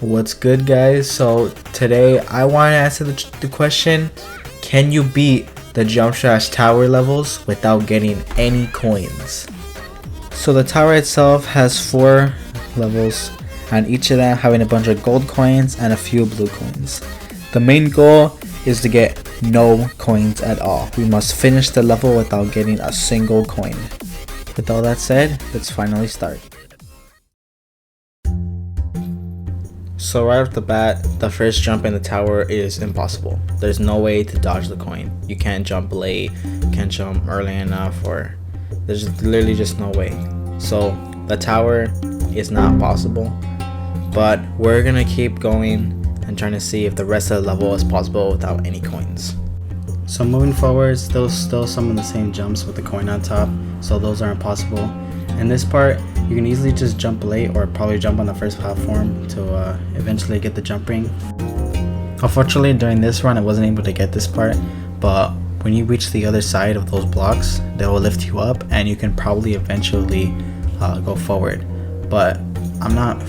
What's good, guys? So today I want to answer the question, can you beat the jump / tower levels without getting any coins? So the tower itself has 4 levels, and each of them having a bunch of gold coins and a few blue coins. The main goal is to get no coins at all. We must finish the level without getting a single coin. With all that said, let's finally start. So right off the bat, the first jump in the tower is impossible. There's no way to dodge the coin. You can't jump late, can't jump early enough, or there's literally just no way. So the tower is not possible, but we're gonna keep going and trying to see if the rest of the level is possible without any coins. So moving forward, still some of the same jumps with the coin on top, so those are impossible. In this part, you can easily just jump late or probably jump on the first platform to eventually get the jump ring. Unfortunately, during this run I wasn't able to get this part, but when you reach the other side of those blocks, they will lift you up and you can probably eventually go forward. But I'm not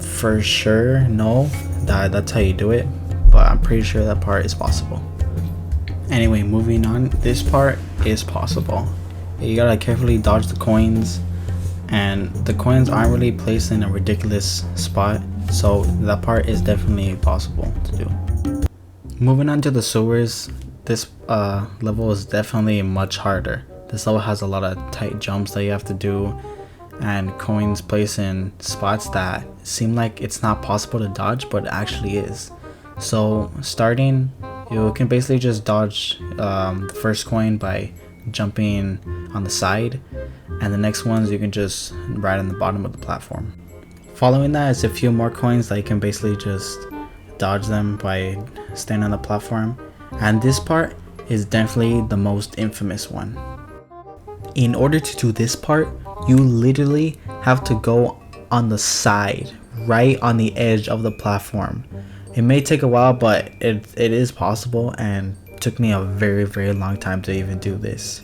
for sure that's how you do it, but I'm pretty sure that part is possible. Anyway, moving on, this part is possible. You gotta carefully dodge the coins, and the coins aren't really placed in a ridiculous spot, so that part is definitely possible to do. Moving on to the sewers, this level is definitely much harder. This level has a lot of tight jumps that you have to do, and coins placed in spots that seem like it's not possible to dodge, but it actually is. So starting, you can basically just dodge the first coin by jumping on the side, and the next ones you can just ride on the bottom of the platform. Following that is a few more coins that you can basically just dodge them by staying on the platform, and this part is definitely the most infamous one. In order to do this part, you literally have to go on the side, right on the edge of the platform. It may take a while, but it is possible, and took me a very long time to even do this.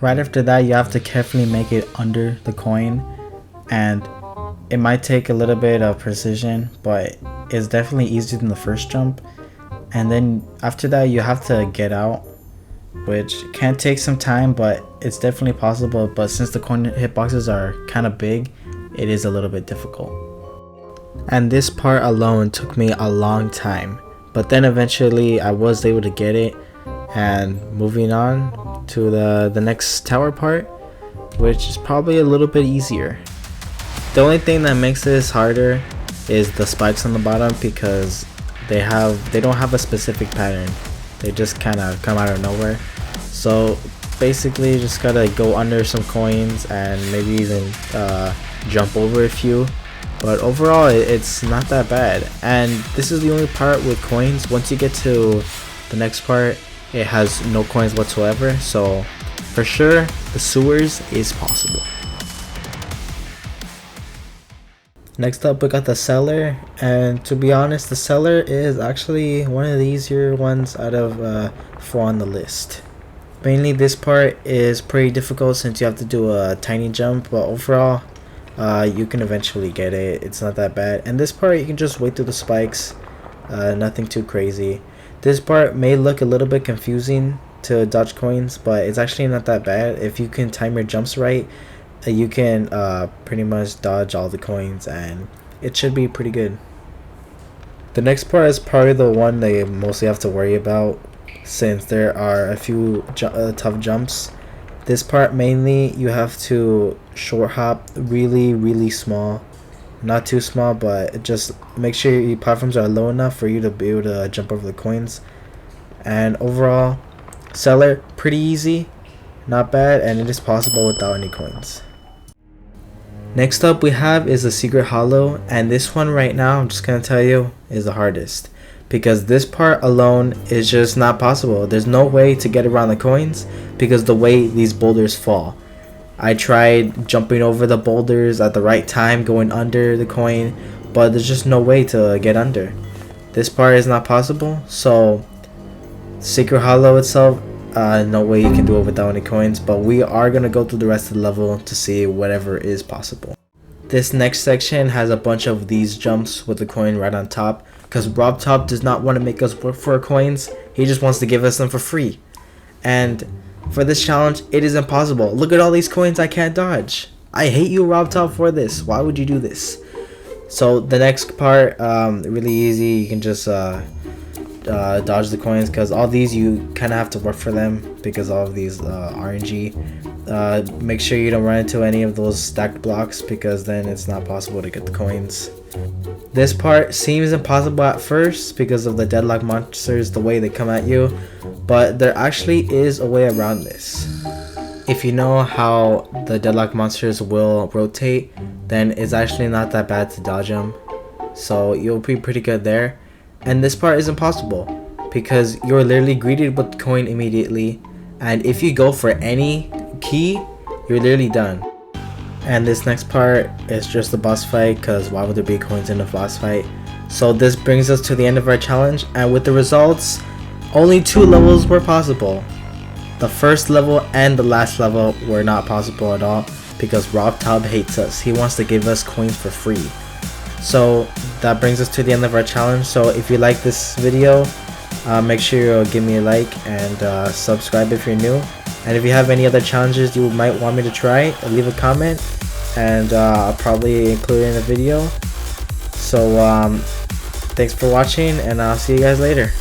Right after that, you have to carefully make it under the coin, and it might take a little bit of precision, but it's definitely easier than the first jump. And then after that, you have to get out, which can take some time, but it's definitely possible. But since the coin hitboxes are kind of big, it is a little bit difficult. And this part alone took me a long time, but then eventually I was able to get it. And moving on to the next tower part, which is probably a little bit easier. The only thing that makes this harder is the spikes on the bottom, because they don't have a specific pattern. They just kind of come out of nowhere. So basically you just gotta go under some coins and maybe even jump over a few. But overall, it's not that bad. And this is the only part with coins. Once you get to the next part, it has no coins whatsoever. So for sure, the sewers is possible. Next up, we got the cellar. And to be honest, the cellar is actually one of the easier ones out of 4 on the list. Mainly this part is pretty difficult since you have to do a tiny jump, but overall, you can eventually get it. It's not that bad. And this part, you can just wait through the spikes, nothing too crazy. This part may look a little bit confusing to dodge coins, but it's actually not that bad. If you can time your jumps right, you can pretty much dodge all the coins, and it should be pretty good. The next part is probably the one that you mostly have to worry about, since there are a few tough jumps. This part mainly, you have to short hop really small, not too small, but just make sure your platforms are low enough for you to be able to jump over the coins. And overall, cellar, pretty easy, not bad, and it is possible without any coins. Next up we have is the secret hollow, and this one right now, I'm just gonna tell you, is the hardest, because this part alone is just not possible. There's no way to get around the coins because the way these boulders fall. I tried jumping over the boulders at the right time, going under the coin, but there's just no way to get under. This part is not possible, so secret hollow itself, no way you can do it without any coins, but we are going to go through the rest of the level to see whatever is possible. This next section has a bunch of these jumps with the coin right on top, because Rob Top does not want to make us work for our coins. He just wants to give us them for free. And for this challenge, it is impossible. Look at all these coins I can't dodge. I hate you, Rob Top, for this. Why would you do this? So the next part, really easy. You can just dodge the coins, because all these you kind of have to work for them because all of these RNG. Make sure you don't run into any of those stacked blocks, because then it's not possible to get the coins. This part seems impossible at first because of the deadlock monsters, the way they come at you, but there actually is a way around this. If you know how the deadlock monsters will rotate, then it's actually not that bad to dodge them, so you'll be pretty good there. And this part is impossible because you're literally greeted with the coin immediately, and if you go for any key, you're literally done. And this next part is just the boss fight, because why would there be coins in a boss fight? So this brings us to the end of our challenge, and with the results, only 2 levels were possible. The first level and the last level were not possible at all because Rob Top hates us. He wants to give us coins for free. So that brings us to the end of our challenge. So if you like this video, make sure you give me a like and subscribe if you're new. And if you have any other challenges you might want me to try, leave a comment and I'll probably include it in a video. So thanks for watching, and I'll see you guys later.